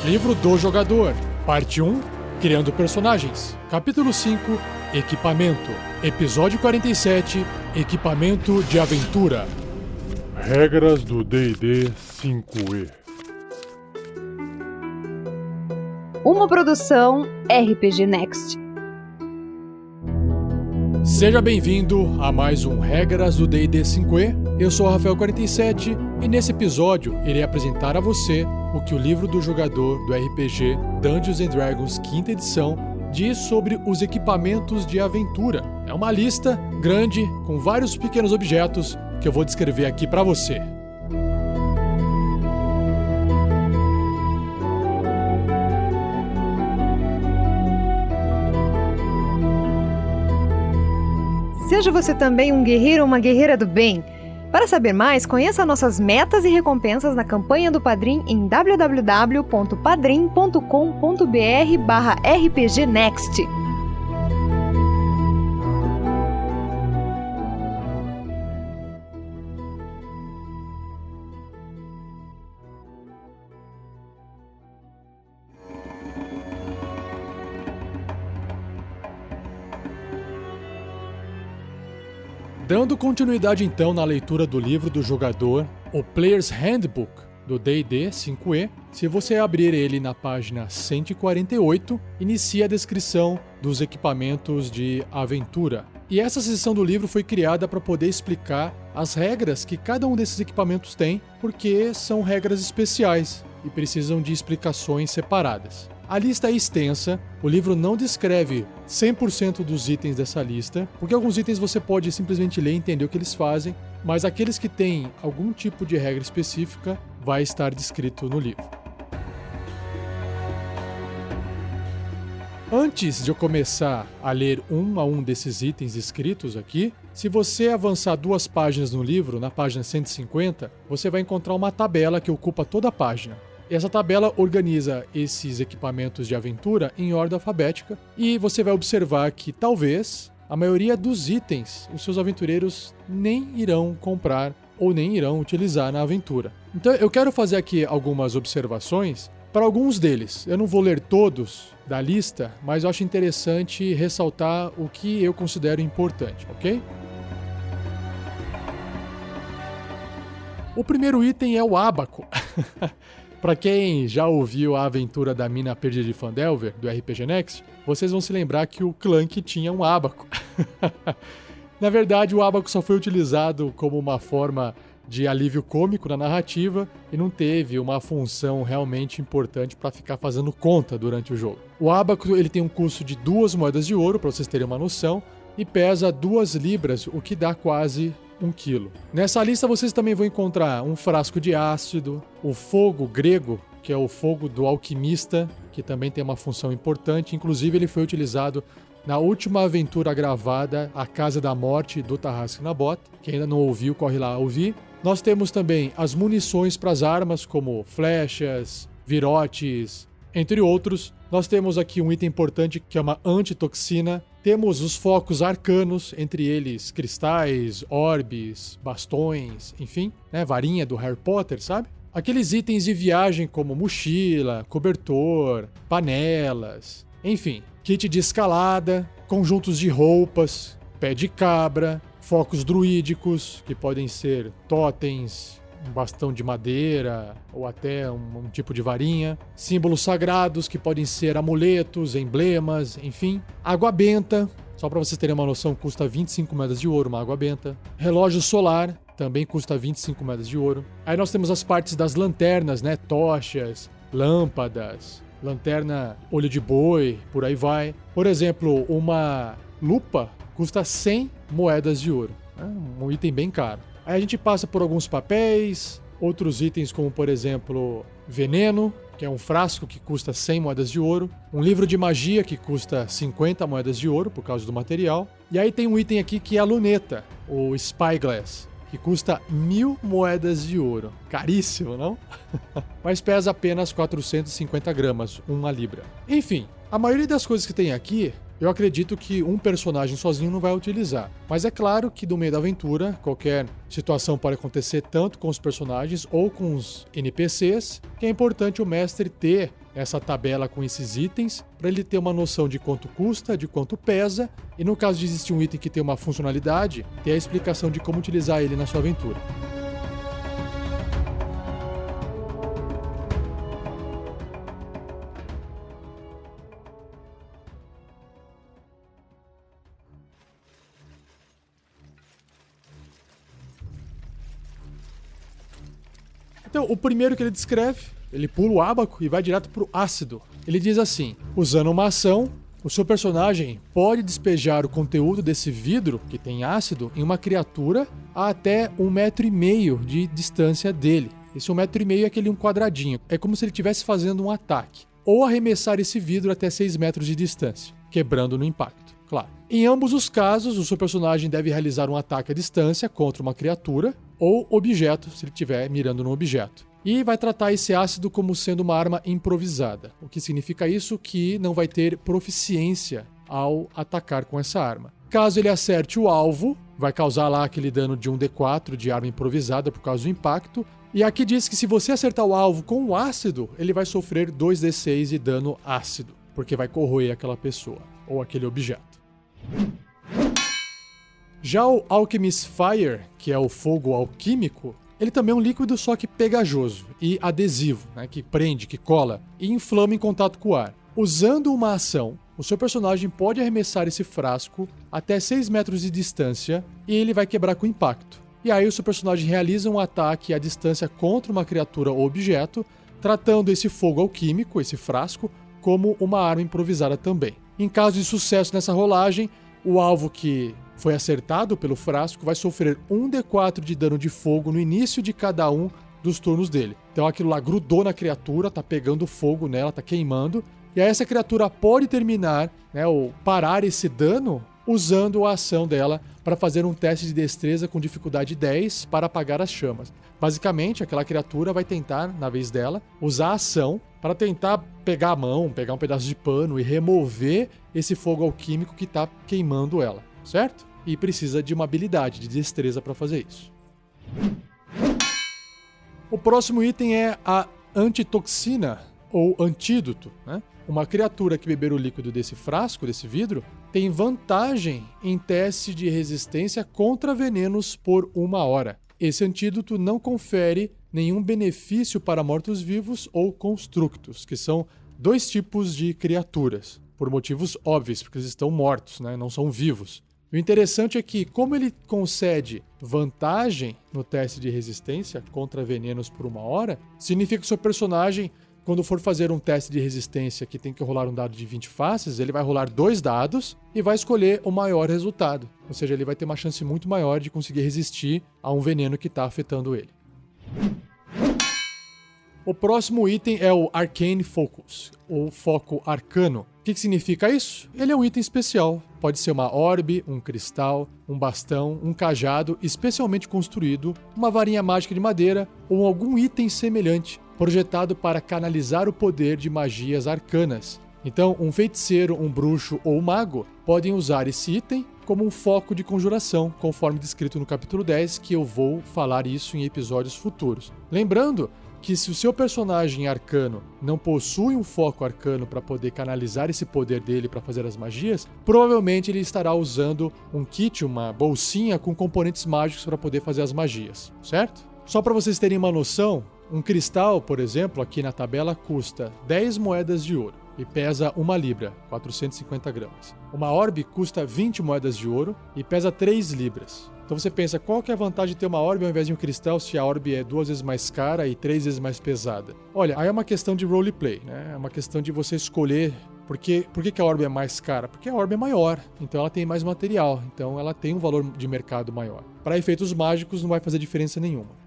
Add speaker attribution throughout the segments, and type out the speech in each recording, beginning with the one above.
Speaker 1: Livro do Jogador, Parte 1, Criando Personagens. Capítulo 5, Equipamento. Episódio 47, Equipamento de Aventura.
Speaker 2: Regras do D&D 5e.
Speaker 3: Uma produção RPG Next.
Speaker 1: Seja bem-vindo a mais um Regras do D&D 5e. Eu sou o Rafael47 e nesse episódio irei apresentar a você o que o livro do jogador do RPG Dungeons & Dragons 5ª edição diz sobre os equipamentos de aventura. É uma lista grande com vários pequenos objetos que eu vou descrever aqui para você.
Speaker 3: Seja você também um guerreiro ou uma guerreira do bem. Para saber mais, conheça nossas metas e recompensas na campanha do Padrim em www.padrim.com.br/rpgnext.
Speaker 1: Dando continuidade então na leitura do livro do jogador, o Player's Handbook do D&D 5e, se você abrir ele na página 148, inicia a descrição dos equipamentos de aventura. E essa seção do livro foi criada para poder explicar as regras que cada um desses equipamentos tem, porque são regras especiais e precisam de explicações separadas. A lista é extensa, o livro não descreve 100% dos itens dessa lista, porque alguns itens você pode simplesmente ler e entender o que eles fazem, mas aqueles que têm algum tipo de regra específica vai estar descrito no livro. Antes de eu começar a ler um a um desses itens escritos aqui, se você avançar 2 páginas no livro, na página 150, você vai encontrar uma tabela que ocupa toda a página. Essa tabela organiza esses equipamentos de aventura em ordem alfabética e você vai observar que talvez a maioria dos itens os seus aventureiros nem irão comprar ou nem irão utilizar na aventura. Então eu quero fazer aqui algumas observações para alguns deles. Eu não vou ler todos da lista, mas eu acho interessante ressaltar o que eu considero importante, ok? O primeiro item é o ábaco. Para quem já ouviu a aventura da Mina Perdida de Phandelver, do RPG Next, vocês vão se lembrar que o Clank tinha um ábaco. Na verdade, o ábaco só foi utilizado como uma forma de alívio cômico na narrativa e não teve uma função realmente importante para ficar fazendo conta durante o jogo. O ábaco ele tem um custo de 2 moedas de ouro, para vocês terem uma noção, e pesa 2 libras, o que dá quase 1 quilo. Nessa lista vocês também vão encontrar um frasco de ácido, o fogo grego, que é o fogo do alquimista, que também tem uma função importante. Inclusive ele foi utilizado na última aventura gravada, A Casa da Morte, do Tarrasque Nabot. Quem ainda não ouviu, corre lá ouvir. Nós temos também as munições para as armas, como flechas, virotes, entre outros. Nós temos aqui um item importante que é uma antitoxina. Temos os focos arcanos, entre eles cristais, orbes, bastões, enfim, né, varinha do Harry Potter, sabe? Aqueles itens de viagem como mochila, cobertor, panelas, enfim, kit de escalada, conjuntos de roupas, pé de cabra, focos druídicos, que podem ser totens, um bastão de madeira ou até um tipo de varinha, símbolos sagrados que podem ser amuletos, emblemas, enfim. Água benta, só para vocês terem uma noção, custa 25 moedas de ouro uma água benta. Relógio solar, também custa 25 moedas de ouro. Aí nós temos as partes das lanternas, né? Tochas, lâmpadas, lanterna olho de boi, por aí vai. Por exemplo, uma lupa custa 100 moedas de ouro. Um item bem caro. Aí a gente passa por alguns papéis, outros itens como, por exemplo, veneno, que é um frasco que custa 100 moedas de ouro, um livro de magia que custa 50 moedas de ouro por causa do material, e aí tem um item aqui que é a luneta, o Spyglass, que custa 1000 moedas de ouro. Caríssimo, não? Mas pesa apenas 450 gramas, 1 libra. Enfim, a maioria das coisas que tem aqui eu acredito que um personagem sozinho não vai utilizar. Mas é claro que no meio da aventura, qualquer situação pode acontecer tanto com os personagens ou com os NPCs, que é importante o mestre ter essa tabela com esses itens para ele ter uma noção de quanto custa, de quanto pesa, e no caso de existir um item que tem uma funcionalidade, ter a explicação de como utilizar ele na sua aventura. Então, o primeiro que ele descreve, ele pula o ábaco e vai direto pro ácido. Ele diz assim: usando uma ação, o seu personagem pode despejar o conteúdo desse vidro, que tem ácido, em uma criatura a até 1,5 metro de distância dele. Esse 1,5 metro é aquele um quadradinho. É como se ele estivesse fazendo um ataque. Ou arremessar esse vidro até 6 metros de distância, quebrando no impacto, claro. Em ambos os casos, o seu personagem deve realizar um ataque à distância contra uma criatura ou objeto, se ele estiver mirando no objeto. E vai tratar esse ácido como sendo uma arma improvisada. O que significa isso? Que não vai ter proficiência ao atacar com essa arma. Caso ele acerte o alvo, vai causar lá aquele dano de 1d4 de arma improvisada por causa do impacto. E aqui diz que se você acertar o alvo com o ácido, ele vai sofrer 2d6 de dano ácido, porque vai corroer aquela pessoa ou aquele objeto. Já o Alchemist Fire, que é o fogo alquímico, ele também é um líquido só que pegajoso e adesivo, né, que prende, que cola e inflama em contato com o ar. Usando uma ação, o seu personagem pode arremessar esse frasco até 6 metros de distância e ele vai quebrar com impacto. E aí o seu personagem realiza um ataque à distância contra uma criatura ou objeto, tratando esse fogo alquímico, esse frasco, como uma arma improvisada também. Em caso de sucesso nessa rolagem, o alvo que foi acertado pelo frasco vai sofrer 1d4 de dano de fogo no início de cada um dos turnos dele. Então aquilo lá grudou na criatura, tá pegando fogo nela, tá queimando, e aí essa criatura pode terminar, né, ou parar esse dano usando a ação dela para fazer um teste de destreza com dificuldade 10 para apagar as chamas. Basicamente, aquela criatura vai tentar, na vez dela, usar a ação para tentar pegar a mão, pegar um pedaço de pano e remover esse fogo alquímico que está queimando ela, certo? E precisa de uma habilidade, de destreza para fazer isso. O próximo item é a antitoxina, ou antídoto, né? Uma criatura que beber o líquido desse frasco, desse vidro, tem vantagem em teste de resistência contra venenos por 1 hora. Esse antídoto não confere nenhum benefício para mortos-vivos ou constructos, que são 2 tipos de criaturas, por motivos óbvios, porque eles estão mortos, né? Não são vivos. O interessante é que, como ele concede vantagem no teste de resistência contra venenos por 1 hora, significa que o seu personagem, quando for fazer um teste de resistência que tem que rolar um dado de 20 faces, ele vai rolar 2 dados e vai escolher o maior resultado. Ou seja, ele vai ter uma chance muito maior de conseguir resistir a um veneno que está afetando ele. O próximo item é o Arcane Focus, ou Foco Arcano. O que significa isso? Ele é um item especial. Pode ser uma orbe, um cristal, um bastão, um cajado especialmente construído, uma varinha mágica de madeira ou algum item semelhante, projetado para canalizar o poder de magias arcanas. Então, um feiticeiro, um bruxo ou um mago podem usar esse item como um foco de conjuração, conforme descrito no capítulo 10, que eu vou falar isso em episódios futuros. Lembrando que se o seu personagem arcano não possui um foco arcano para poder canalizar esse poder dele para fazer as magias, provavelmente ele estará usando um kit, uma bolsinha com componentes mágicos para poder fazer as magias, certo? Só para vocês terem uma noção, um cristal, por exemplo, aqui na tabela custa 10 moedas de ouro e pesa 1 libra, 450 gramas. Uma orbe custa 20 moedas de ouro e pesa 3 libras. Então você pensa, qual que é a vantagem de ter uma orbe ao invés de um cristal se a orbe é 2 vezes mais cara e 3 vezes mais pesada? Olha, aí é uma questão de roleplay, né? É uma questão de você escolher. Por que a orbe é mais cara? Porque a orbe é maior, então ela tem mais material, então ela tem um valor de mercado maior. Para efeitos mágicos não vai fazer diferença nenhuma.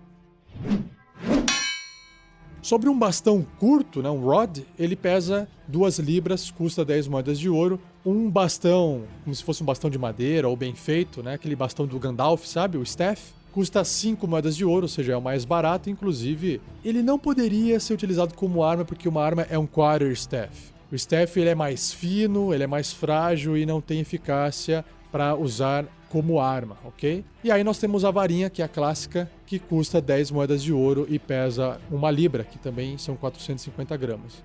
Speaker 1: Sobre um bastão curto, né, um rod, ele pesa 2 libras, custa 10 moedas de ouro. Um bastão, como se fosse um bastão de madeira ou bem feito, né, aquele bastão do Gandalf, sabe, o staff, custa 5 moedas de ouro, ou seja, é o mais barato. Inclusive, ele não poderia ser utilizado como arma, porque uma arma é um quarterstaff. O staff ele é mais fino, ele é mais frágil e não tem eficácia para usar como arma, ok? E aí nós temos a varinha, que é a clássica, que custa 10 moedas de ouro e pesa 1 libra, que também são 450 gramas.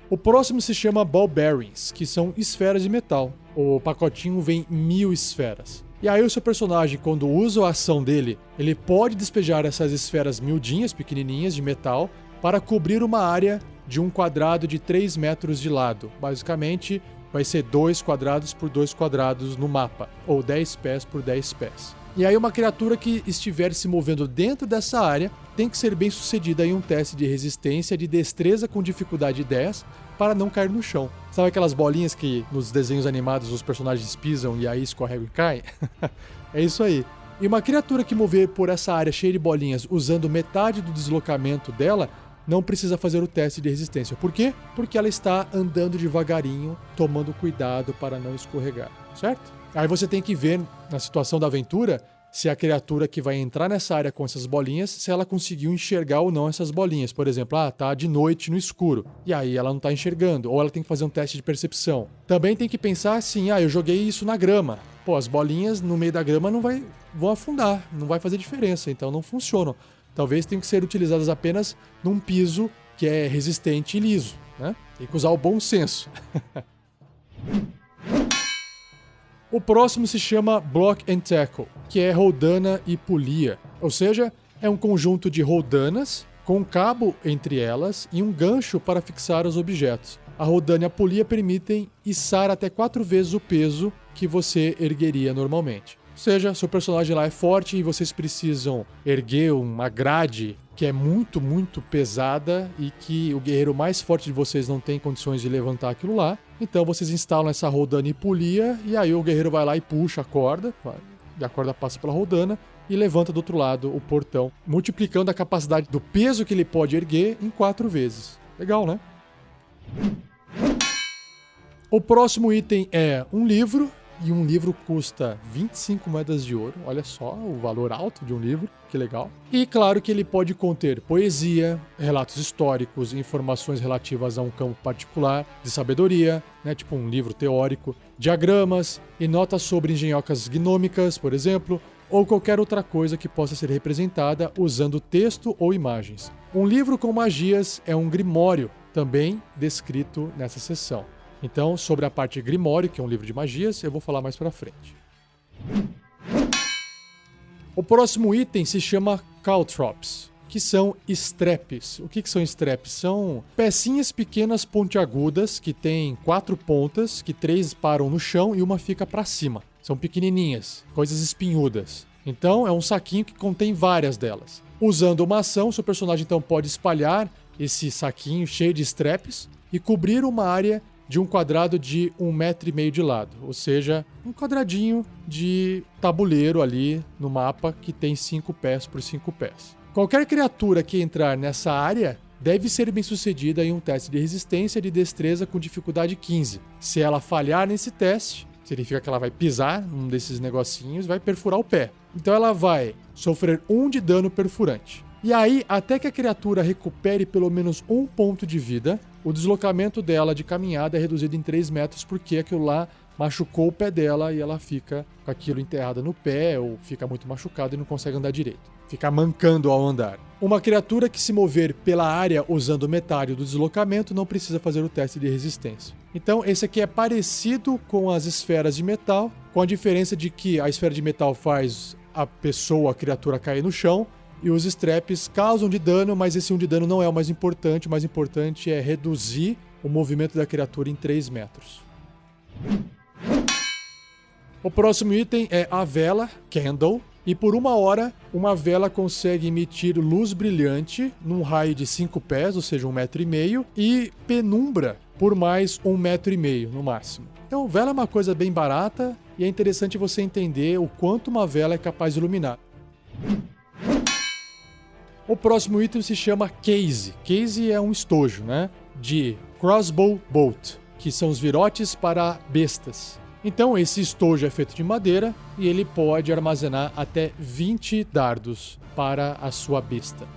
Speaker 1: O próximo se chama Ball Bearings, que são esferas de metal. O pacotinho vem 1000 esferas. E aí o seu personagem, quando usa a ação dele, ele pode despejar essas esferas miudinhas, pequenininhas, de metal, para cobrir uma área de um quadrado de 3 metros de lado. Basicamente, vai ser 2 quadrados por 2 quadrados no mapa, ou 10 pés por 10 pés. E aí uma criatura que estiver se movendo dentro dessa área tem que ser bem sucedida em um teste de resistência de destreza com dificuldade 10 para não cair no chão. Sabe aquelas bolinhas que nos desenhos animados os personagens pisam e aí escorregam e caem? É isso aí. E uma criatura que mover por essa área cheia de bolinhas usando metade do deslocamento dela não precisa fazer o teste de resistência. Por quê? Porque ela está andando devagarinho, tomando cuidado para não escorregar, certo? Aí você tem que ver, na situação da aventura, se a criatura que vai entrar nessa área com essas bolinhas, se ela conseguiu enxergar ou não essas bolinhas. Por exemplo, tá de noite no escuro, e aí ela não tá enxergando, ou ela tem que fazer um teste de percepção. Também tem que pensar assim, eu joguei isso na grama. Pô, as bolinhas no meio da grama vão afundar, não vai fazer diferença, então não funcionam. Talvez tenham que ser utilizadas apenas num piso que é resistente e liso, né? Tem que usar o bom senso. O próximo se chama Block and Tackle, que é roldana e polia. Ou seja, é um conjunto de roldanas com um cabo entre elas e um gancho para fixar os objetos. A roldana e a polia permitem içar até 4 vezes o peso que você ergueria normalmente. Ou seja, seu personagem lá é forte e vocês precisam erguer uma grade que é muito, muito pesada e que o guerreiro mais forte de vocês não tem condições de levantar aquilo lá. Então vocês instalam essa roldana e polia e aí o guerreiro vai lá e puxa a corda, e a corda passa pela roldana e levanta do outro lado o portão, multiplicando a capacidade do peso que ele pode erguer em 4 vezes. Legal, né? O próximo item é um livro. E um livro custa 25 moedas de ouro. Olha só o valor alto de um livro, que legal. E claro que ele pode conter poesia, relatos históricos, informações relativas a um campo particular de sabedoria, né, tipo um livro teórico, diagramas e notas sobre engenhocas gnômicas, por exemplo, ou qualquer outra coisa que possa ser representada usando texto ou imagens. Um livro com magias é um grimório, também descrito nessa seção. Então, sobre a parte Grimório, que é um livro de magias, eu vou falar mais pra frente. O próximo item se chama Caltrops, que são straps. O que são straps? São pecinhas pequenas pontiagudas que têm 4 pontas, que 3 param no chão e uma fica pra cima. São pequenininhas, coisas espinhudas. Então, é um saquinho que contém várias delas. Usando uma ação, seu personagem então pode espalhar esse saquinho cheio de straps e cobrir uma área de um quadrado de 1,5 metro de lado, ou seja, um quadradinho de tabuleiro ali no mapa que tem 5 pés por 5 pés. Qualquer criatura que entrar nessa área deve ser bem sucedida em um teste de resistência de destreza com dificuldade 15. Se ela falhar nesse teste, significa que ela vai pisar num desses negocinhos e vai perfurar o pé. Então ela vai sofrer 1 de dano perfurante. E aí, até que a criatura recupere pelo menos 1 ponto de vida, o deslocamento dela de caminhada é reduzido em 3 metros porque aquilo lá machucou o pé dela e ela fica com aquilo enterrada no pé ou fica muito machucada e não consegue andar direito. Fica mancando ao andar. Uma criatura que se mover pela área usando metade do deslocamento não precisa fazer o teste de resistência. Então, esse aqui é parecido com as esferas de metal, com a diferença de que a esfera de metal faz a criatura cair no chão, e os straps causam de dano, mas esse 1 de dano não é o mais importante. O mais importante é reduzir o movimento da criatura em 3 metros. O próximo item é a vela, Candle. E por 1 hora, uma vela consegue emitir luz brilhante num raio de 5 pés, ou seja, 1,5 metro, e penumbra por mais 1,5 metro no máximo. Então, vela é uma coisa bem barata e é interessante você entender o quanto uma vela é capaz de iluminar. O próximo item se chama Case. Case é um estojo, né? De Crossbow Bolt, que são os virotes para bestas. Então, esse estojo é feito de madeira e ele pode armazenar até 20 dardos para a sua besta.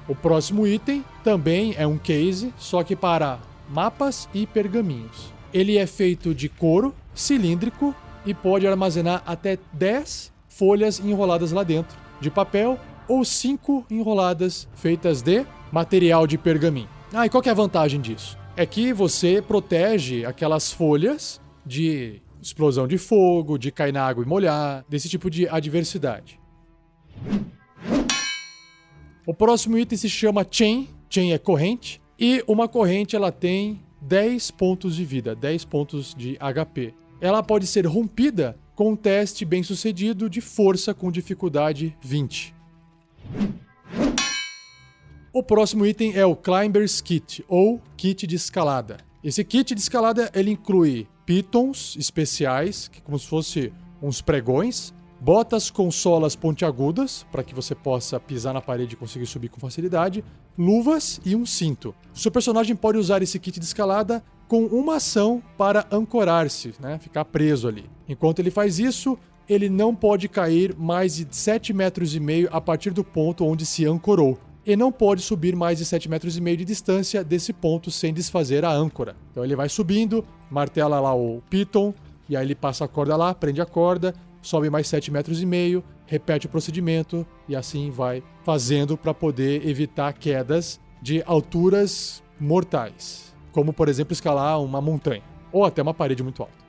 Speaker 1: O próximo item também é um case, só que para mapas e pergaminhos. Ele é feito de couro, cilíndrico e pode armazenar até 10 folhas enroladas lá dentro, de papel ou 5 enroladas feitas de material de pergaminho. E qual que é a vantagem disso? É que você protege aquelas folhas de explosão de fogo, de cair na água e molhar, desse tipo de adversidade. O próximo item se chama Chain. Chain é corrente. E uma corrente ela tem 10 pontos de vida, 10 pontos de HP. Ela pode ser rompida com um teste bem sucedido de força com dificuldade 20. O próximo item é o Climber's Kit, ou kit de escalada. Esse kit de escalada ele inclui pitons especiais, que é como se fosse uns pregões, botas com solas pontiagudas, para que você possa pisar na parede e conseguir subir com facilidade, luvas e um cinto. O seu personagem pode usar esse kit de escalada com uma ação para ancorar-se, né? Ficar preso ali. Enquanto ele faz isso, ele não pode cair mais de 7,5 metros a partir do ponto onde se ancorou. E não pode subir mais de 7,5 metros de distância desse ponto sem desfazer a âncora. Então ele vai subindo, martela lá o piton, e aí ele passa a corda lá, prende a corda, sobe mais 7,5 metros, repete o procedimento e assim vai fazendo para poder evitar quedas de alturas mortais, como por exemplo escalar uma montanha ou até uma parede muito alta.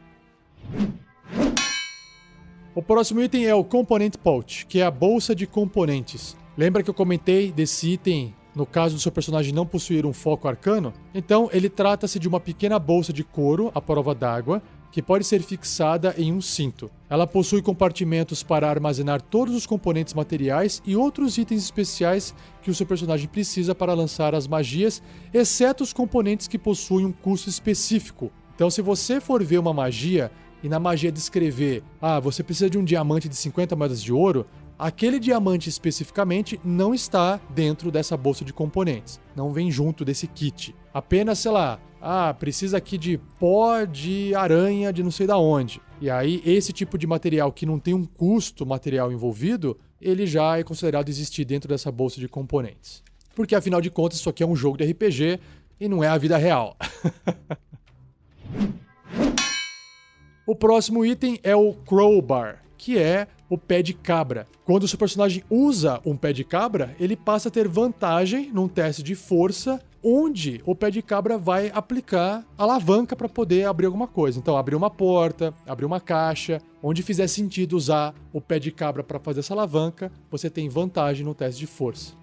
Speaker 1: O próximo item é o Component Pouch, que é a bolsa de componentes. Lembra que eu comentei desse item no caso do seu personagem não possuir um foco arcano? Então ele trata-se de uma pequena bolsa de couro à prova d'água que pode ser fixada em um cinto. Ela possui compartimentos para armazenar todos os componentes materiais e outros itens especiais que o seu personagem precisa para lançar as magias, exceto os componentes que possuem um custo específico. Então, se você for ver uma magia e na magia descrever, você precisa de um diamante de 50 moedas de ouro, aquele diamante especificamente não está dentro dessa bolsa de componentes. Não vem junto desse kit. Apenas, precisa aqui de pó de aranha de não sei da onde. E aí, esse tipo de material que não tem um custo material envolvido, ele já é considerado existir dentro dessa bolsa de componentes. Porque, afinal de contas, isso aqui é um jogo de RPG e não é a vida real. O próximo item é o Crowbar, que é o pé de cabra. Quando o seu personagem usa um pé de cabra, ele passa a ter vantagem num teste de força, onde o pé de cabra vai aplicar alavanca para poder abrir alguma coisa. Então, abrir uma porta, abrir uma caixa, onde fizer sentido usar o pé de cabra para fazer essa alavanca, você tem vantagem no teste de força.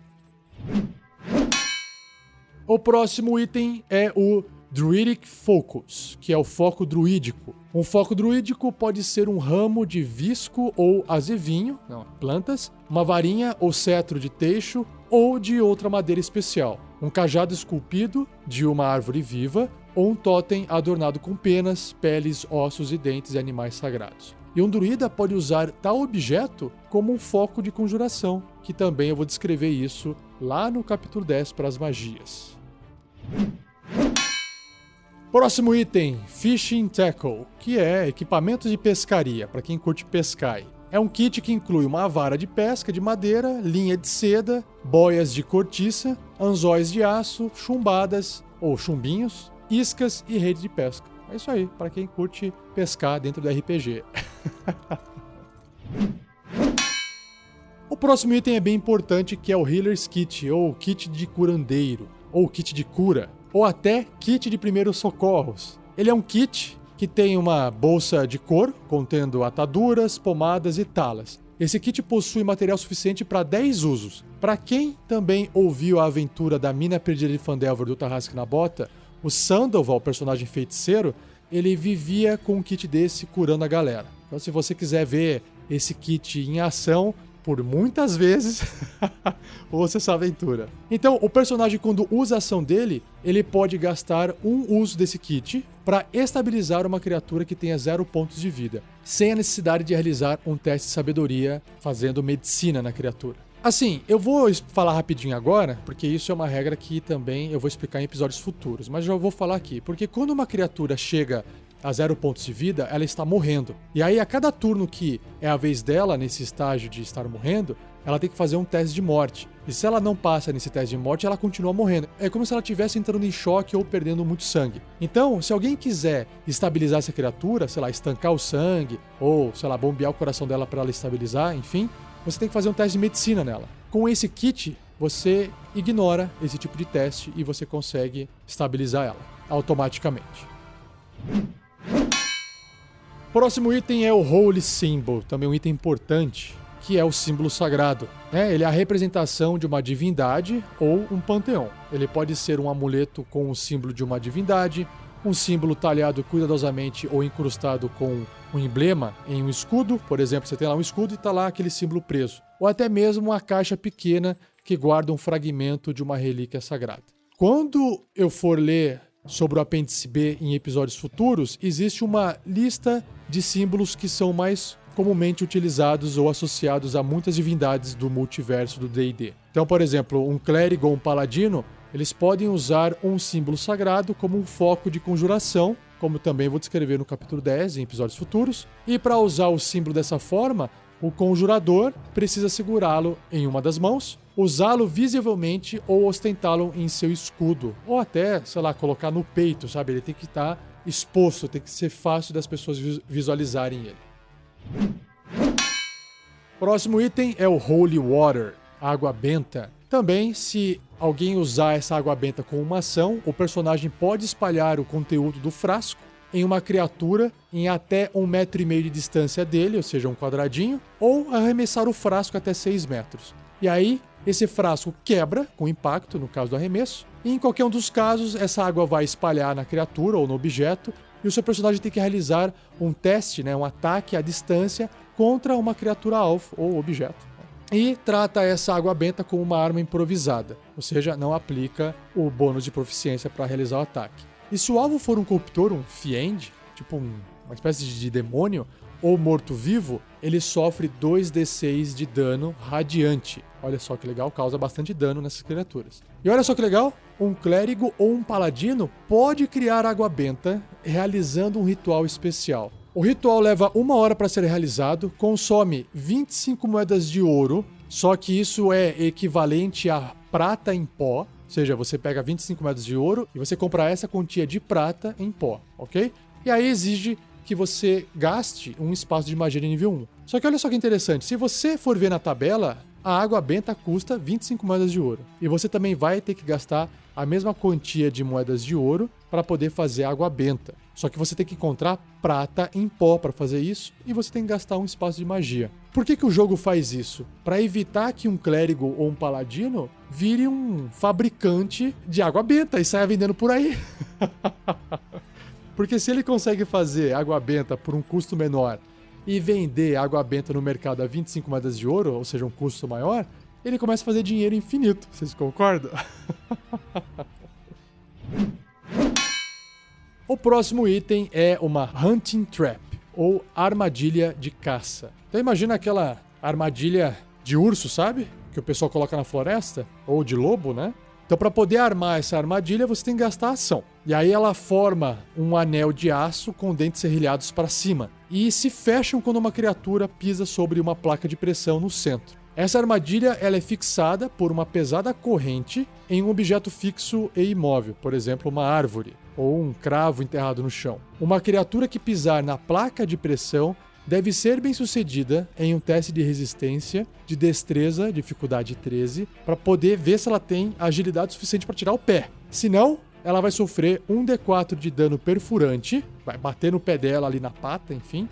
Speaker 1: O próximo item é o Druidic Focus, que é o foco druídico. Um foco druídico pode ser um ramo de visco ou azevinho, plantas, uma varinha ou cetro de teixo ou de outra madeira especial, um cajado esculpido de uma árvore viva ou um totem adornado com penas, peles, ossos e dentes de animais sagrados. E um druida pode usar tal objeto como um foco de conjuração, que também eu vou descrever isso lá no capítulo 10 para as magias. Próximo item, Fishing Tackle, que é equipamento de pescaria, para quem curte pescar. É um kit que inclui uma vara de pesca de madeira, linha de seda, boias de cortiça, anzóis de aço, chumbadas ou chumbinhos, iscas e rede de pesca. É isso aí, para quem curte pescar dentro do RPG. O próximo item é bem importante, que é o Healer's Kit, ou kit de curandeiro, ou kit de cura, ou até kit de primeiros socorros. Ele é um kit que tem uma bolsa de couro, contendo ataduras, pomadas e talas. Esse kit possui material suficiente para 10 usos. Para quem também ouviu a aventura da Mina Perdida de Phandelver do Tarrasque na Bota, o Sandoval, personagem feiticeiro, ele vivia com um kit desse curando a galera. Então, se você quiser ver esse kit em ação, por muitas vezes, ouça essa aventura. Então, o personagem, quando usa a ação dele, ele pode gastar um uso desse kit para estabilizar uma criatura que tenha 0 pontos de vida, sem a necessidade de realizar um teste de sabedoria fazendo medicina na criatura. Assim, eu vou falar rapidinho agora, porque isso é uma regra que também eu vou explicar em episódios futuros, mas já vou falar aqui, porque quando uma criatura chega a 0 pontos de vida, ela está morrendo. E aí, a cada turno que é a vez dela, nesse estágio de estar morrendo, ela tem que fazer um teste de morte. E se ela não passa nesse teste de morte, ela continua morrendo. É como se ela estivesse entrando em choque ou perdendo muito sangue. Então, se alguém quiser estabilizar essa criatura, sei lá, estancar o sangue, ou, sei lá, bombear o coração dela para ela estabilizar, enfim, você tem que fazer um teste de medicina nela. Com esse kit, você ignora esse tipo de teste e você consegue estabilizar ela automaticamente. Próximo item é o Holy Symbol, também um item importante, que é o símbolo sagrado. Ele é a representação de uma divindade ou um panteão. Ele pode ser um amuleto com o símbolo de uma divindade, um símbolo talhado cuidadosamente ou incrustado com um emblema em um escudo. Por exemplo, você tem lá um escudo e está lá aquele símbolo preso. Ou até mesmo uma caixa pequena que guarda um fragmento de uma relíquia sagrada. Quando eu for ler sobre o apêndice B em episódios futuros, existe uma lista de símbolos que são mais comumente utilizados ou associados a muitas divindades do multiverso do D&D. Então, por exemplo, um clérigo ou um paladino, eles podem usar um símbolo sagrado como um foco de conjuração, como também vou descrever no capítulo 10, em episódios futuros. E para usar o símbolo dessa forma, o conjurador precisa segurá-lo em uma das mãos, usá-lo visivelmente ou ostentá-lo em seu escudo, ou até, sei lá, colocar no peito, sabe? Ele tem que estar exposto, tem que ser fácil das pessoas visualizarem ele. Próximo item é o Holy Water, água benta. Também, se alguém usar essa água benta com uma ação, o personagem pode espalhar o conteúdo do frasco em uma criatura em até 1,5 metro de distância dele, ou seja, um quadradinho, ou arremessar o frasco até 6 metros. E aí, esse frasco quebra com impacto, no caso do arremesso, e em qualquer um dos casos, essa água vai espalhar na criatura ou no objeto, e o seu personagem tem que realizar um teste, um ataque à distância contra uma criatura-alvo ou objeto. E trata essa água benta como uma arma improvisada, ou seja, não aplica o bônus de proficiência para realizar o ataque. E se o alvo for um corruptor, um fiend, tipo uma espécie de demônio, ou morto-vivo, ele sofre 2d6 de dano radiante. Olha só que legal, causa bastante dano nessas criaturas. E olha só que legal, um clérigo ou um paladino pode criar água benta realizando um ritual especial. O ritual leva 1 hora para ser realizado, consome 25 moedas de ouro, só que isso é equivalente a prata em pó, ou seja, você pega 25 moedas de ouro e você compra essa quantia de prata em pó, ok? E aí exige que você gaste um espaço de magia de nível 1. Só que olha só que interessante, se você for ver na tabela, a água benta custa 25 moedas de ouro. E você também vai ter que gastar a mesma quantia de moedas de ouro para poder fazer água benta. Só que você tem que encontrar prata em pó para fazer isso e você tem que gastar um espaço de magia. Por que o jogo faz isso? Para evitar que um clérigo ou um paladino vire um fabricante de água benta e saia vendendo por aí. Porque se ele consegue fazer água benta por um custo menor e vender água benta no mercado a 25 moedas de ouro, ou seja, um custo maior, ele começa a fazer dinheiro infinito. Vocês concordam? O próximo item é uma Hunting Trap, ou armadilha de caça. Então imagina aquela armadilha de urso, sabe? Que o pessoal coloca na floresta, ou de lobo, né? Então, para poder armar essa armadilha, você tem que gastar ação. E aí ela forma um anel de aço com dentes serrilhados para cima. E se fecham quando uma criatura pisa sobre uma placa de pressão no centro. Essa armadilha ela é fixada por uma pesada corrente em um objeto fixo e imóvel, por exemplo, uma árvore ou um cravo enterrado no chão. Uma criatura que pisar na placa de pressão deve ser bem sucedida em um teste de resistência, de destreza, dificuldade 13, para poder ver se ela tem agilidade suficiente para tirar o pé. Se não, ela vai sofrer 1d4 de dano perfurante, vai bater no pé dela ali na pata, enfim,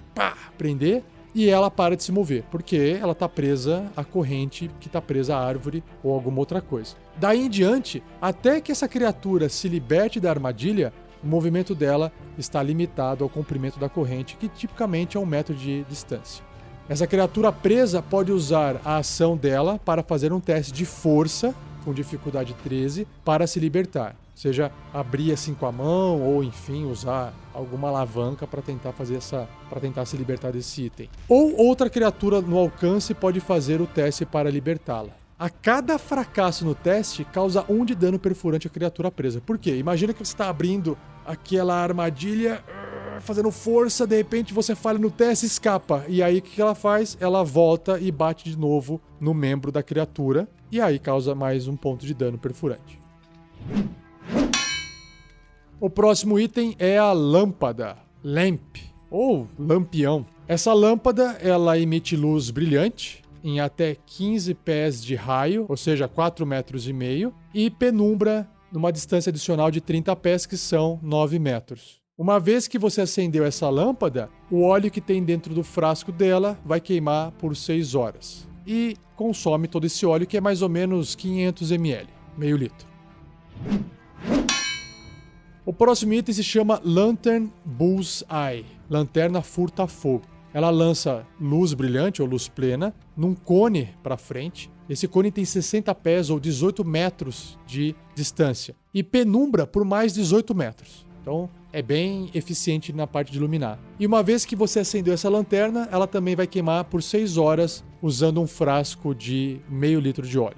Speaker 1: prender, e ela para de se mover, porque ela está presa à corrente que está presa à árvore ou alguma outra coisa. Daí em diante, até que essa criatura se liberte da armadilha, o movimento dela está limitado ao comprimento da corrente, que tipicamente é 1 metro de distância. Essa criatura presa pode usar a ação dela para fazer um teste de força, com dificuldade 13, para se libertar. Seja abrir assim com a mão, ou enfim, usar alguma alavanca para tentar se libertar desse item. Ou outra criatura no alcance pode fazer o teste para libertá-la. A cada fracasso no teste, causa 1 de dano perfurante à criatura presa. Por quê? Imagina que você está abrindo aquela armadilha, fazendo força, de repente você falha no teste e escapa. E aí o que ela faz? Ela volta e bate de novo no membro da criatura. E aí causa mais 1 ponto de dano perfurante. O próximo item é a lâmpada, lamp, ou lampião. Essa lâmpada, ela emite luz brilhante, em até 15 pés de raio, ou seja, 4,5 metros, e penumbra numa distância adicional de 30 pés, que são 9 metros. Uma vez que você acendeu essa lâmpada, o óleo que tem dentro do frasco dela vai queimar por 6 horas. E consome todo esse óleo, que é mais ou menos 500 ml, meio litro. O próximo item se chama Lantern Bullseye, lanterna furta-fogo. Ela lança luz brilhante ou luz plena num cone para frente. Esse cone tem 60 pés ou 18 metros de distância e penumbra por mais 18 metros. Então é bem eficiente na parte de iluminar. E uma vez que você acendeu essa lanterna, ela também vai queimar por 6 horas usando um frasco de meio litro de óleo.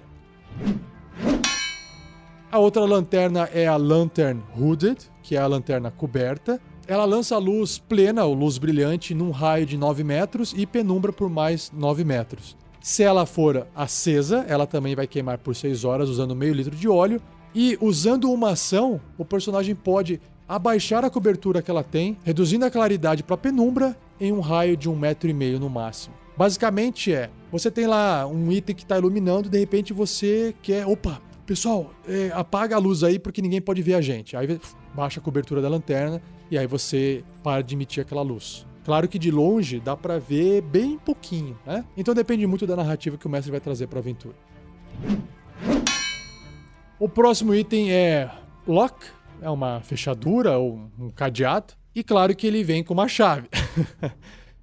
Speaker 1: A outra lanterna é a Lantern Hooded, que é a lanterna coberta. Ela lança luz plena ou luz brilhante num raio de 9 metros e penumbra por mais 9 metros. Se ela for acesa, ela também vai queimar por 6 horas usando meio litro de óleo. E usando uma ação, o personagem pode abaixar a cobertura que ela tem, reduzindo a claridade para penumbra em um raio de 1,5 metro no máximo. Basicamente você tem lá um item que está iluminando, de repente você quer... Opa, pessoal, apaga a luz aí porque ninguém pode ver a gente. Aí baixa a cobertura da lanterna e aí você para de emitir aquela luz. Claro que de longe dá pra ver bem pouquinho, né? Então depende muito da narrativa que o mestre vai trazer pra aventura. O próximo item é Lock, é uma fechadura ou um cadeado. E claro que ele vem com uma chave.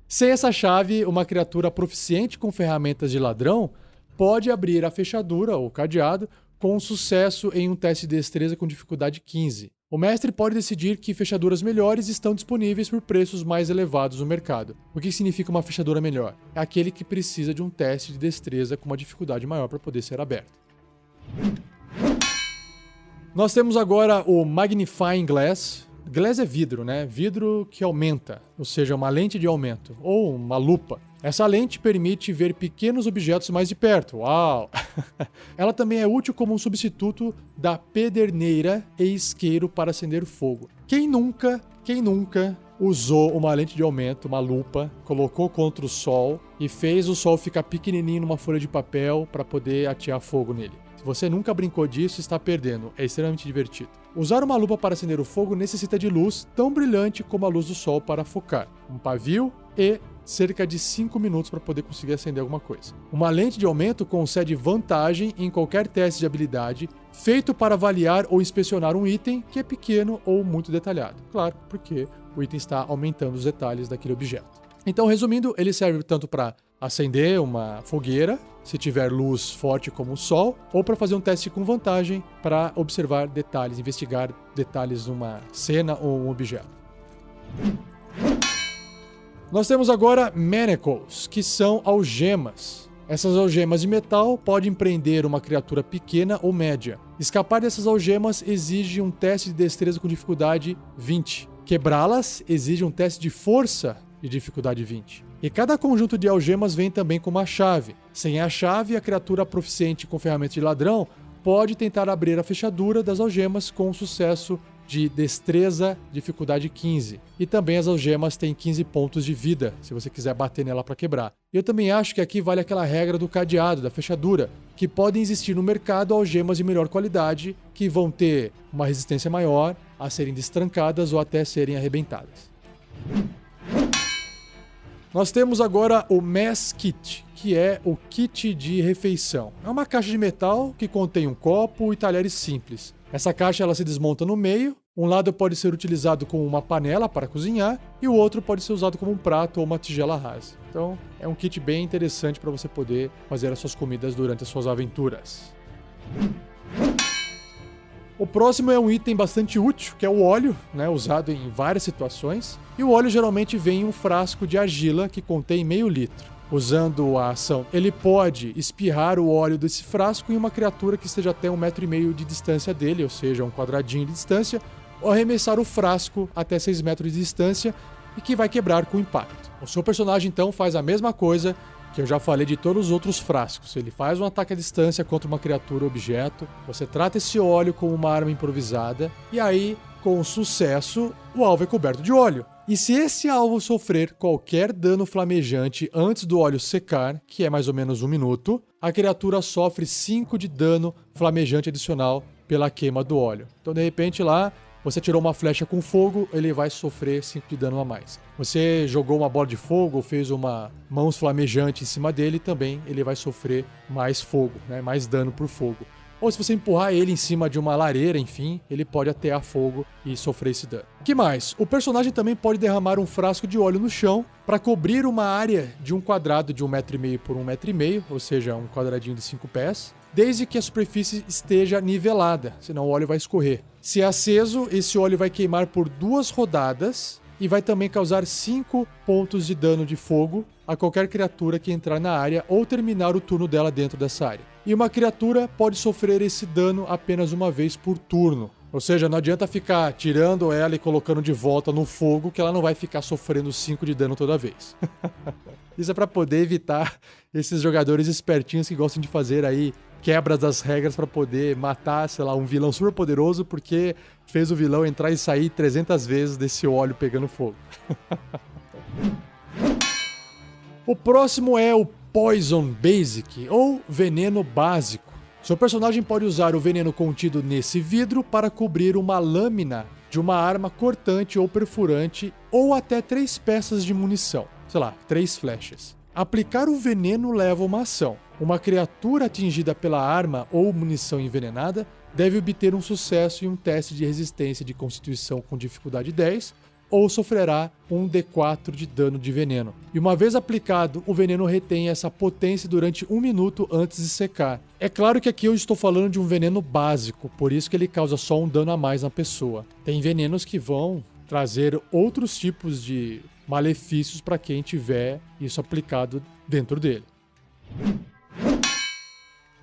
Speaker 1: Sem essa chave, uma criatura proficiente com ferramentas de ladrão pode abrir a fechadura ou cadeado com sucesso em um teste de destreza com dificuldade 15. O mestre pode decidir que fechaduras melhores estão disponíveis por preços mais elevados no mercado. O que significa uma fechadura melhor? É aquele que precisa de um teste de destreza com uma dificuldade maior para poder ser aberto. Nós temos agora o Magnifying Glass. Glass é vidro, né? Vidro que aumenta, ou seja, uma lente de aumento, ou uma lupa. Essa lente permite ver pequenos objetos mais de perto. Uau! Ela também é útil como um substituto da pederneira e isqueiro para acender fogo. Quem nunca usou uma lente de aumento, uma lupa, colocou contra o sol e fez o sol ficar pequenininho numa folha de papel para poder atear fogo nele? Se você nunca brincou disso, está perdendo. É extremamente divertido. Usar uma lupa para acender o fogo necessita de luz tão brilhante como a luz do sol para focar, um pavio e cerca de 5 minutos para poder conseguir acender alguma coisa. Uma lente de aumento concede vantagem em qualquer teste de habilidade feito para avaliar ou inspecionar um item que é pequeno ou muito detalhado. Claro, porque o item está aumentando os detalhes daquele objeto. Então, resumindo, ele serve tanto para acender uma fogueira, se tiver luz forte como o sol, ou para fazer um teste com vantagem para observar detalhes, investigar detalhes numa cena ou um objeto. Nós temos agora Manacles, que são algemas. Essas algemas de metal podem prender uma criatura pequena ou média. Escapar dessas algemas exige um teste de destreza com dificuldade 20. Quebrá-las exige um teste de força de dificuldade 20. E cada conjunto de algemas vem também com uma chave. Sem a chave, a criatura proficiente com ferramenta de ladrão pode tentar abrir a fechadura das algemas com sucesso de destreza, dificuldade 15. E também as algemas têm 15 pontos de vida, se você quiser bater nela para quebrar. E eu também acho que aqui vale aquela regra do cadeado, da fechadura, que podem existir no mercado algemas de melhor qualidade que vão ter uma resistência maior a serem destrancadas ou até serem arrebentadas. Nós temos agora o Mess Kit, que é o kit de refeição. É uma caixa de metal que contém um copo e talheres simples. Essa caixa ela se desmonta no meio. Um lado pode ser utilizado como uma panela para cozinhar e o outro pode ser usado como um prato ou uma tigela rasa. Então é um kit bem interessante para você poder fazer as suas comidas durante as suas aventuras. O próximo é um item bastante útil, que é o óleo, né, usado em várias situações. E o óleo geralmente vem em um frasco de argila que contém meio litro. Usando a ação, ele pode espirrar o óleo desse frasco em uma criatura que esteja até 1,5 metro de distância dele, ou seja, um quadradinho de distância, ou arremessar o frasco até 6 metros de distância e que vai quebrar com impacto. O seu personagem então faz a mesma coisa que eu já falei de todos os outros frascos. Ele faz um ataque à distância contra uma criatura ou objeto, você trata esse óleo como uma arma improvisada, e aí com sucesso, o alvo é coberto de óleo. E se esse alvo sofrer qualquer dano flamejante antes do óleo secar, que é mais ou menos 1 minuto, a criatura sofre 5 de dano flamejante adicional pela queima do óleo. Então, de repente, lá, você tirou uma flecha com fogo, ele vai sofrer 5 de dano a mais. Você jogou uma bola de fogo ou fez uma mãos flamejante em cima dele, também ele vai sofrer mais fogo, né? Mais dano por fogo. Ou se você empurrar ele em cima de uma lareira, enfim, ele pode atear fogo e sofrer esse dano. O que mais? O personagem também pode derramar um frasco de óleo no chão para cobrir uma área de um quadrado de 1,5 m por 1,5 m, ou seja, um quadradinho de 5 pés, desde que a superfície esteja nivelada, senão o óleo vai escorrer. Se aceso, esse óleo vai queimar por 2 rodadas e vai também causar 5 pontos de dano de fogo a qualquer criatura que entrar na área ou terminar o turno dela dentro dessa área. E uma criatura pode sofrer esse dano apenas uma vez por turno. Ou seja, não adianta ficar tirando ela e colocando de volta no fogo, que ela não vai ficar sofrendo 5 de dano toda vez. Isso é para poder evitar esses jogadores espertinhos que gostam de fazer aí quebras das regras para poder matar, sei lá, um vilão super poderoso porque fez o vilão entrar e sair 300 vezes desse óleo pegando fogo. O próximo é o Poison Basic, ou veneno básico. Seu personagem pode usar o veneno contido nesse vidro para cobrir uma lâmina de uma arma cortante ou perfurante ou até 3 peças de munição, sei lá, 3 flechas. Aplicar o veneno leva uma ação. Uma criatura atingida pela arma ou munição envenenada deve obter um sucesso em um teste de resistência de constituição com dificuldade 10 ou sofrerá um D4 de dano de veneno. E uma vez aplicado, o veneno retém essa potência durante 1 minuto antes de secar. É claro que aqui eu estou falando de um veneno básico, por isso que ele causa só um dano a mais na pessoa. Tem venenos que vão trazer outros tipos de malefícios para quem tiver isso aplicado dentro dele.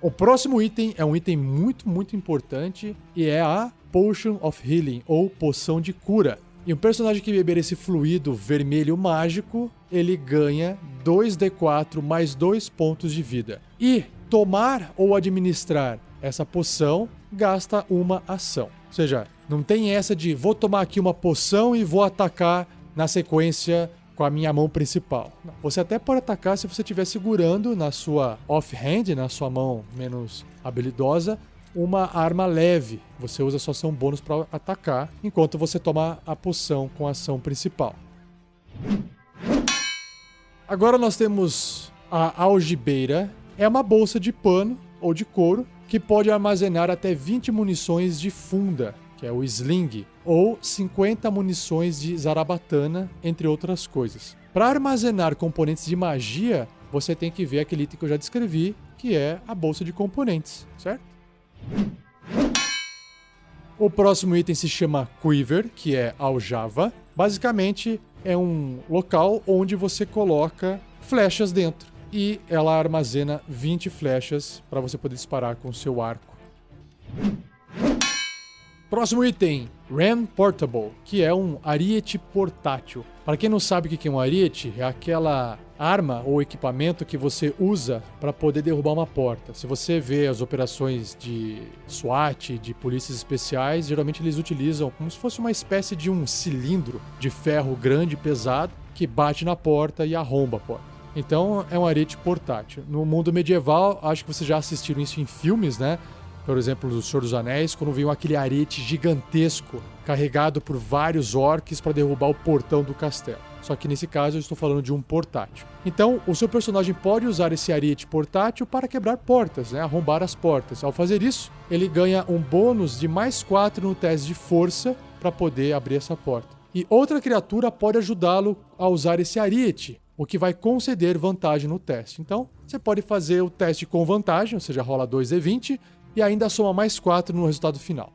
Speaker 1: O próximo item é um item muito importante e é a Potion of Healing, ou Poção de Cura. E um personagem que beber esse fluido vermelho mágico, ele ganha 2d4 mais 2 pontos de vida. E tomar ou administrar essa poção gasta uma ação. Ou seja, não tem essa de vou tomar aqui uma poção e vou atacar na sequência com a minha mão principal. Você até pode atacar se você estiver segurando na sua offhand, na sua mão menos habilidosa, uma arma leve. Você usa sua ação bônus para atacar, enquanto você toma a poção com a ação principal. Agora nós temos a algibeira. É uma bolsa de pano ou de couro que pode armazenar até 20 munições de funda, que é o sling, ou 50 munições de zarabatana, entre outras coisas. Para armazenar componentes de magia, você tem que ver aquele item que eu já descrevi, que é a bolsa de componentes, certo? O próximo item se chama Quiver, que é aljava. Basicamente, é um local onde você coloca flechas dentro. E ela armazena 20 flechas para você poder disparar com o seu arco. Próximo item, Ram Portable, que é um ariete portátil. Para quem não sabe o que é um ariete, é aquela arma ou equipamento que você usa para poder derrubar uma porta. Se você vê as operações de SWAT, de polícias especiais, geralmente eles utilizam como se fosse uma espécie de um cilindro de ferro grande e pesado que bate na porta e arromba a porta. Então é um ariete portátil. No mundo medieval, acho que vocês já assistiram isso em filmes, né? Por exemplo, do Senhor dos Anéis, quando veio aquele ariete gigantesco carregado por vários orcs para derrubar o portão do castelo. Só que nesse caso eu estou falando de um portátil. Então, o seu personagem pode usar esse ariete portátil para quebrar portas, né? Arrombar as portas. Ao fazer isso, ele ganha um bônus de mais 4 no teste de força para poder abrir essa porta. E outra criatura pode ajudá-lo a usar esse ariete, o que vai conceder vantagem no teste. Então, você pode fazer o teste com vantagem, ou seja, rola 2d20 e ainda soma mais 4 no resultado final.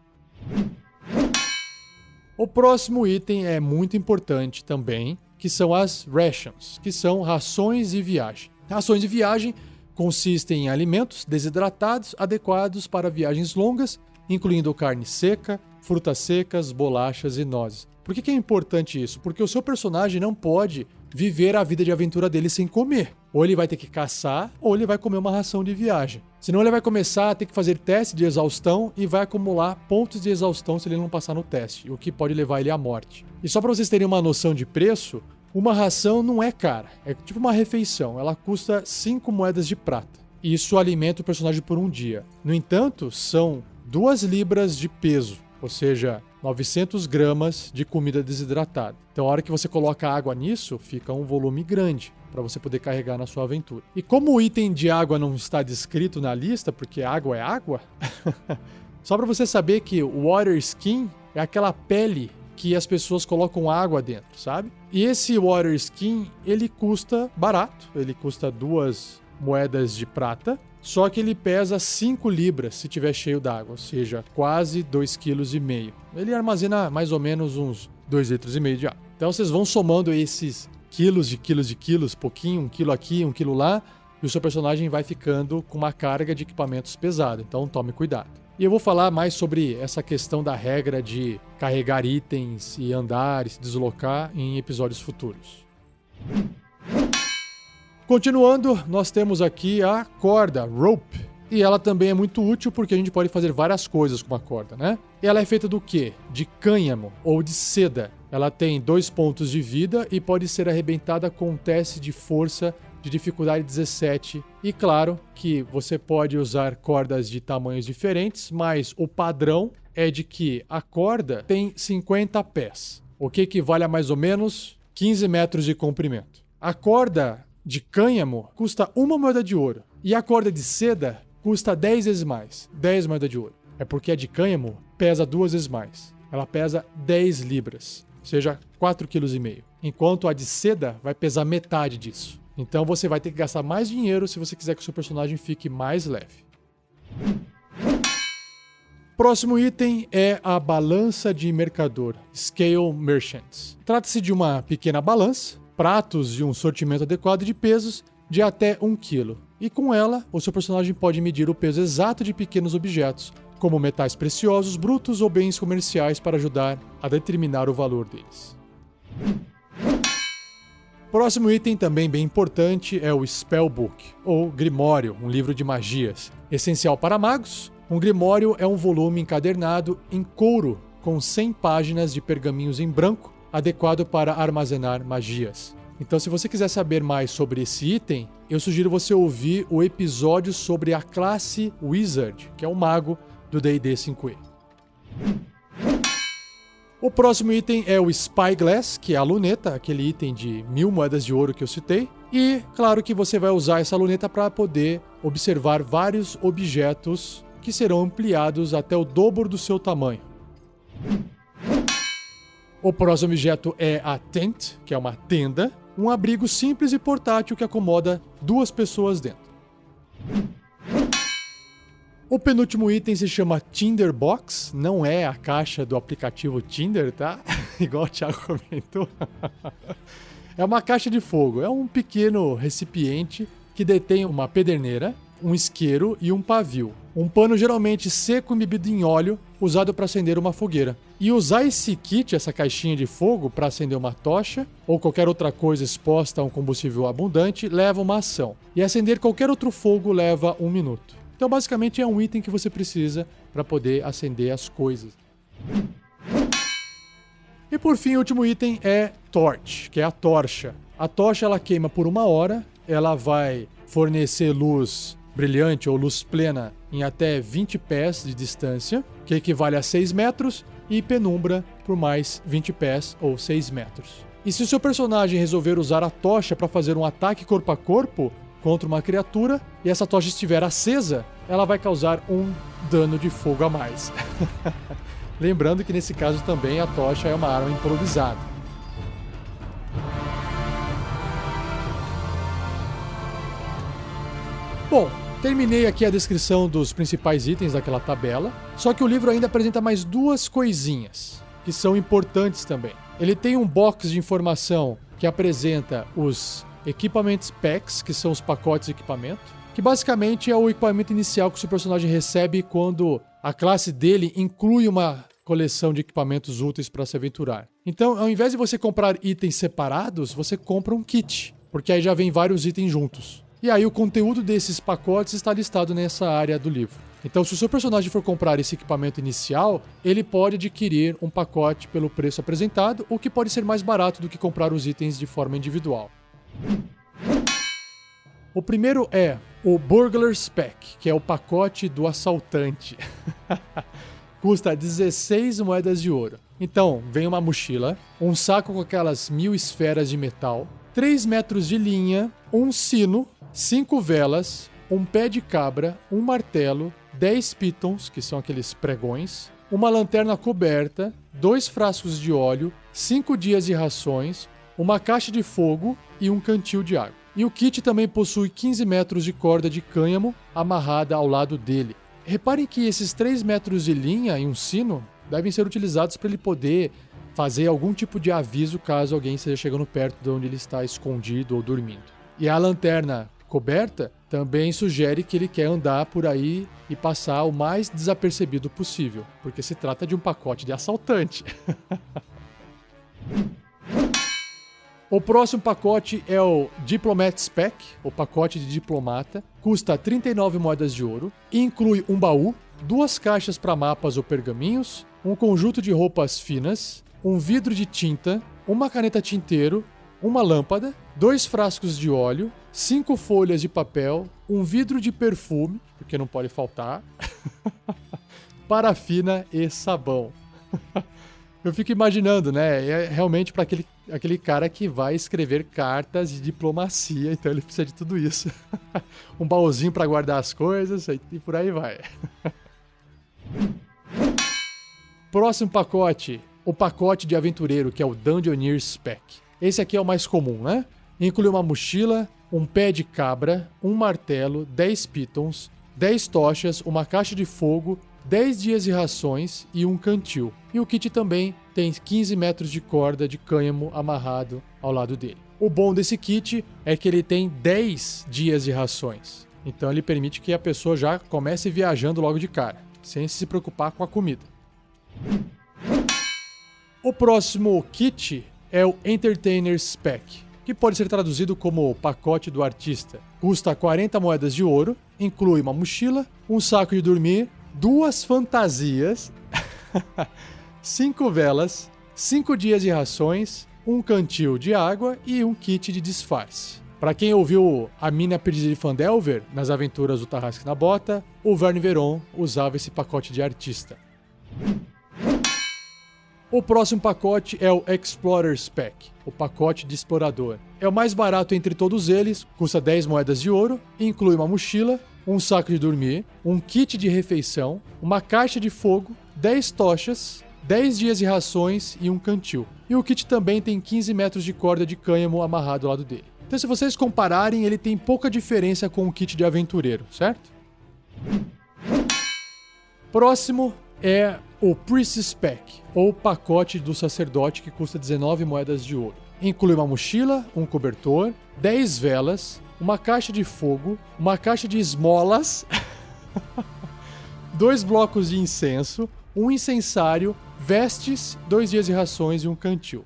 Speaker 1: O próximo item é muito importante também, que são as rations, que são rações de viagem. Rações de viagem consistem em alimentos desidratados adequados para viagens longas, incluindo carne seca, frutas secas, bolachas e nozes. Por que é importante isso? Porque o seu personagem não pode viver a vida de aventura dele sem comer. Ou ele vai ter que caçar, ou ele vai comer uma ração de viagem. Senão ele vai começar a ter que fazer teste de exaustão e vai acumular pontos de exaustão se ele não passar no teste, o que pode levar ele à morte. E só para vocês terem uma noção de preço, uma ração não é cara, é tipo uma refeição, ela custa 5 moedas de prata. E isso alimenta o personagem por um dia. No entanto, são 2 libras de peso, ou seja, 900 gramas de comida desidratada. Então, a hora que você coloca água nisso, fica um volume grande para você poder carregar na sua aventura. E como o item de água não está descrito na lista, porque água é água, só para você saber que o Water Skin é aquela pele que as pessoas colocam água dentro, sabe? E esse Water Skin, ele custa barato, ele custa 2 moedas de prata, só que ele pesa 5 libras se tiver cheio d'água, ou seja, quase 2,5 kg. Ele armazena mais ou menos uns 2,5 litros de água. Então vocês vão somando esses quilos, pouquinho, 1 quilo aqui, 1 quilo lá, e o seu personagem vai ficando com uma carga de equipamentos pesada, então tome cuidado. E eu vou falar mais sobre essa questão da regra de carregar itens e andar e se deslocar em episódios futuros. Continuando, nós temos aqui a corda, rope. E ela também é muito útil porque a gente pode fazer várias coisas com a corda, né? E ela é feita do quê? De cânhamo ou de seda. Ela tem 2 pontos de vida e pode ser arrebentada com um teste de força de dificuldade 17. E claro que você pode usar cordas de tamanhos diferentes, mas o padrão é de que a corda tem 50 pés, o que equivale a mais ou menos 15 metros de comprimento. A corda de cânhamo custa 1 moeda de ouro e a corda de seda custa 10 vezes mais, 10 moedas de ouro. É porque a de cânhamo pesa 2 vezes mais. Ela pesa 10 libras, ou seja, 4,5 kg. Enquanto a de seda vai pesar metade disso. Então você vai ter que gastar mais dinheiro se você quiser que o seu personagem fique mais leve. Próximo item é a balança de mercador, Scale Merchants. Trata-se de uma pequena balança, pratos e um sortimento adequado de pesos de até 1 kg. E com ela, o seu personagem pode medir o peso exato de pequenos objetos, como metais preciosos, brutos ou bens comerciais para ajudar a determinar o valor deles. Próximo item, também bem importante, é o Spellbook, ou Grimório, um livro de magias. Essencial para magos, um Grimório é um volume encadernado em couro, com 100 páginas de pergaminhos em branco, adequado para armazenar magias. Então, se você quiser saber mais sobre esse item, eu sugiro você ouvir o episódio sobre a classe Wizard, que é o mago do D&D 5e. O próximo item é o Spyglass, que é a luneta, aquele item de 1000 moedas de ouro que eu citei. E, claro que você vai usar essa luneta para poder observar vários objetos que serão ampliados até o dobro do seu tamanho. O próximo objeto é a Tent, que é uma tenda, um abrigo simples e portátil que acomoda 2 pessoas dentro. O penúltimo item se chama Tinderbox, não é a caixa do aplicativo Tinder, tá? Igual o Thiago comentou. É uma caixa de fogo, é um pequeno recipiente que detém uma pederneira, um isqueiro e um pavio. Um pano geralmente seco embebido em óleo, usado para acender uma fogueira. E usar esse kit, essa caixinha de fogo, para acender uma tocha ou qualquer outra coisa exposta a um combustível abundante, leva uma ação. E acender qualquer outro fogo leva 1 minuto. Então, basicamente, é um item que você precisa para poder acender as coisas. E por fim, o último item é Torch, que é a tocha. A tocha ela queima por 1 hora, ela vai fornecer luz brilhante ou luz plena em até 20 pés de distância, que equivale a 6 metros, e penumbra por mais 20 pés ou 6 metros. E se o seu personagem resolver usar a tocha para fazer um ataque corpo a corpo contra uma criatura, e essa tocha estiver acesa, ela vai causar um dano de fogo a mais. Lembrando que nesse caso também a tocha é uma arma improvisada. Bom, terminei aqui a descrição dos principais itens daquela tabela, só que o livro ainda apresenta mais 2 coisinhas, que são importantes também. Ele tem um box de informação que apresenta os equipamentos packs, que são os pacotes de equipamento, que basicamente é o equipamento inicial que o seu personagem recebe quando a classe dele inclui uma coleção de equipamentos úteis para se aventurar. Então, ao invés de você comprar itens separados, você compra um kit. porque aí já vem vários itens juntos. E aí o conteúdo desses pacotes está listado nessa área do livro. Então, se o seu personagem for comprar esse equipamento inicial, ele pode adquirir um pacote pelo preço apresentado, o que pode ser mais barato do que comprar os itens de forma individual. O primeiro é o Burglar's Pack, que é o pacote do assaltante. Custa 16 moedas de ouro. Então, vem uma mochila, um saco com aquelas 1000 esferas de metal, 3 metros de linha, um sino, 5 velas, um pé de cabra, um martelo, 10 pitons, que são aqueles pregões, uma lanterna coberta, 2 frascos de óleo, 5 dias de rações, uma caixa de fogo e um cantil de água. E o kit também possui 15 metros de corda de cânhamo amarrada ao lado dele. Reparem que esses 3 metros de linha e um sino devem ser utilizados para ele poder fazer algum tipo de aviso caso alguém esteja chegando perto de onde ele está escondido ou dormindo. E a lanterna coberta também sugere que ele quer andar por aí e passar o mais desapercebido possível, porque se trata de um pacote de assaltante. O próximo pacote é o Diplomat's Pack, o pacote de diplomata. Custa 39 moedas de ouro. Inclui um baú, 2 caixas para mapas ou pergaminhos, um conjunto de roupas finas, um vidro de tinta, uma caneta tinteiro, uma lâmpada, 2 frascos de óleo, 5 folhas de papel, um vidro de perfume, porque não pode faltar, parafina e sabão. Eu fico imaginando, né? É realmente para aquele cara que vai escrever cartas de diplomacia, então ele precisa de tudo isso. Um baúzinho para guardar as coisas e por aí vai. Próximo pacote, o pacote de aventureiro, que é o Dungeoneer's Pack. Esse aqui é o mais comum, né? Inclui uma mochila, um pé de cabra, um martelo, 10 pitons, 10 tochas, uma caixa de fogo, 10 dias de rações e um cantil. E o kit também tem 15 metros de corda de cânhamo amarrado ao lado dele. O bom desse kit é que ele tem 10 dias de rações. Então ele permite que a pessoa já comece viajando logo de cara, sem se preocupar com a comida. O próximo kit é o Entertainer's Pack, que pode ser traduzido como o pacote do artista. Custa 40 moedas de ouro, inclui uma mochila, um saco de dormir, 2 fantasias, 5 velas, 5 dias de rações, um cantil de água e um kit de disfarce. Para quem ouviu A Mina Perdida de Phandelver nas aventuras do Tarrasque na Bota, o Verne Veron usava esse pacote de artista. O próximo pacote é o Explorer's Pack, o pacote de explorador. É o mais barato entre todos eles, custa 10 moedas de ouro, inclui uma mochila, um saco de dormir, um kit de refeição, uma caixa de fogo, 10 tochas, 10 dias de rações e um cantil. E o kit também tem 15 metros de corda de cânhamo amarrado ao lado dele. Então, se vocês compararem, ele tem pouca diferença com o kit de aventureiro, certo? Próximo é o Priest's Pack, ou pacote do sacerdote, que custa 19 moedas de ouro. Inclui uma mochila, um cobertor, 10 velas, uma caixa de fogo, uma caixa de esmolas, 2 blocos de incenso, um incensário, vestes, 2 dias de rações e um cantil.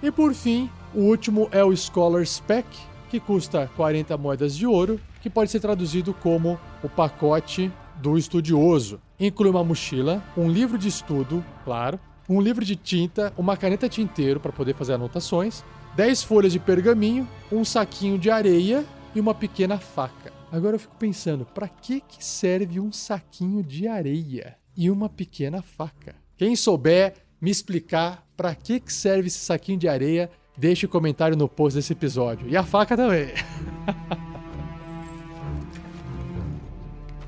Speaker 1: E por fim, o último é o Scholar's Pack, que custa 40 moedas de ouro, que pode ser traduzido como o pacote do estudioso. Inclui uma mochila, um livro de estudo, claro, um livro de tinta, uma caneta tinteiro para poder fazer anotações, 10 folhas de pergaminho, um saquinho de areia e uma pequena faca. Agora eu fico pensando, para que serve um saquinho de areia e uma pequena faca? Quem souber me explicar para que serve esse saquinho de areia, deixe um comentário no post desse episódio. E a faca também.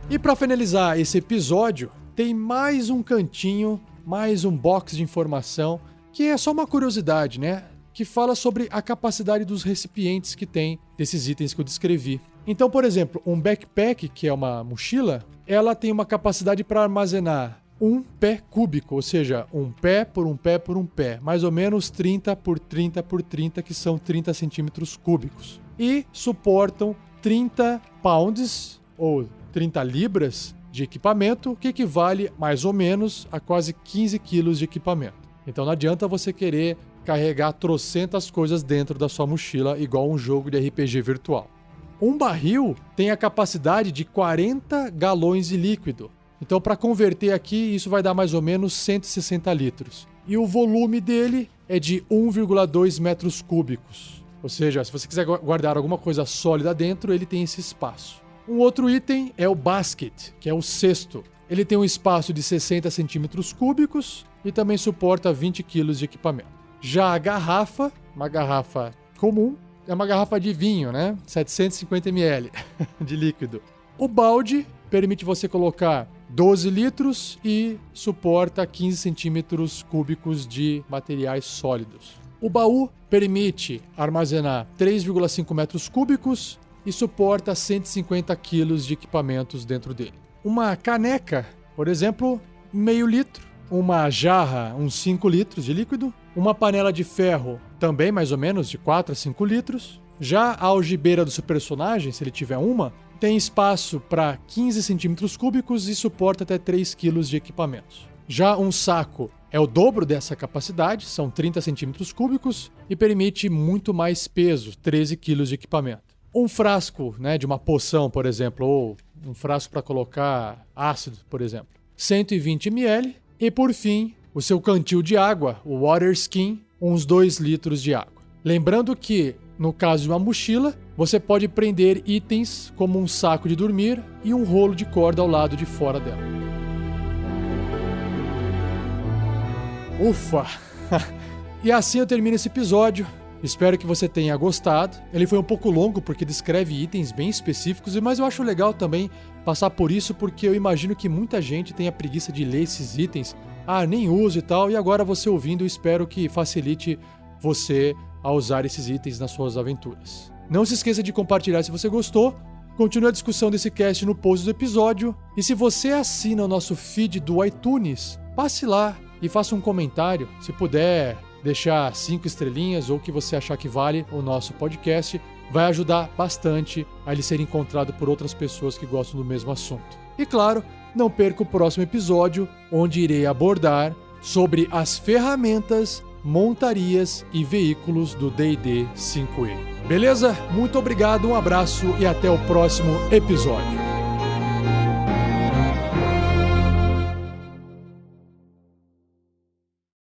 Speaker 1: E para finalizar esse episódio, tem mais um cantinho, mais um box de informação, que é só uma curiosidade, né? Que fala sobre a capacidade dos recipientes que tem desses itens que eu descrevi. Então, por exemplo, um backpack, que é uma mochila, ela tem uma capacidade para armazenar um pé cúbico, ou seja, um pé por um pé por um pé, mais ou menos 30 por 30 por 30, que são 30 centímetros cúbicos. E suportam 30 pounds, ou 30 libras, de equipamento, que equivale mais ou menos a quase 15 quilos de equipamento. Então não adianta você querer carregar trocentas coisas dentro da sua mochila, igual um jogo de RPG virtual. Um barril tem a capacidade de 40 galões de líquido. Então, para converter aqui, isso vai dar mais ou menos 160 litros. E o volume dele é de 1,2 metros cúbicos. Ou seja, se você quiser guardar alguma coisa sólida dentro, ele tem esse espaço. Um outro item é o basket, que é o cesto. Ele tem um espaço de 60 centímetros cúbicos e também suporta 20 quilos de equipamento. Já a garrafa, uma garrafa comum, é uma garrafa de vinho, né? 750 ml de líquido. O balde permite você colocar 12 litros e suporta 15 centímetros cúbicos de materiais sólidos. O baú permite armazenar 3,5 metros cúbicos e suporta 150 quilos de equipamentos dentro dele. Uma caneca, por exemplo, meio litro. Uma jarra, uns 5 litros de líquido. Uma panela de ferro, também mais ou menos de 4 a 5 litros. Já a algibeira do seu personagem, se ele tiver uma, tem espaço para 15 centímetros cúbicos e suporta até 3 quilos de equipamentos. Já um saco é o dobro dessa capacidade, são 30 centímetros cúbicos e permite muito mais peso, 13 quilos de equipamento. Um frasco, né, de uma poção, por exemplo, ou um frasco para colocar ácido, por exemplo, 120 ml. E por fim, o seu cantil de água, o water skin, uns 2 litros de água. Lembrando que, no caso de uma mochila, você pode prender itens como um saco de dormir e um rolo de corda ao lado de fora dela. Ufa! E assim eu termino esse episódio. Espero que você tenha gostado. Ele foi um pouco longo porque descreve itens bem específicos, mas eu acho legal também passar por isso porque eu imagino que muita gente tenha preguiça de ler esses itens. Nem uso e tal, e agora você ouvindo, eu espero que facilite você a usar esses itens nas suas aventuras. Não se esqueça de compartilhar se você gostou. Continue a discussão desse cast no post do episódio. E se você assina o nosso feed do iTunes, passe lá e faça um comentário. Se puder deixar 5 estrelinhas ou o que você achar que vale o nosso podcast, vai ajudar bastante a ele ser encontrado por outras pessoas que gostam do mesmo assunto. E claro, não perca o próximo episódio, onde irei abordar sobre as ferramentas, montarias e veículos do D&D 5e. Beleza? Muito obrigado, um abraço e até o próximo episódio.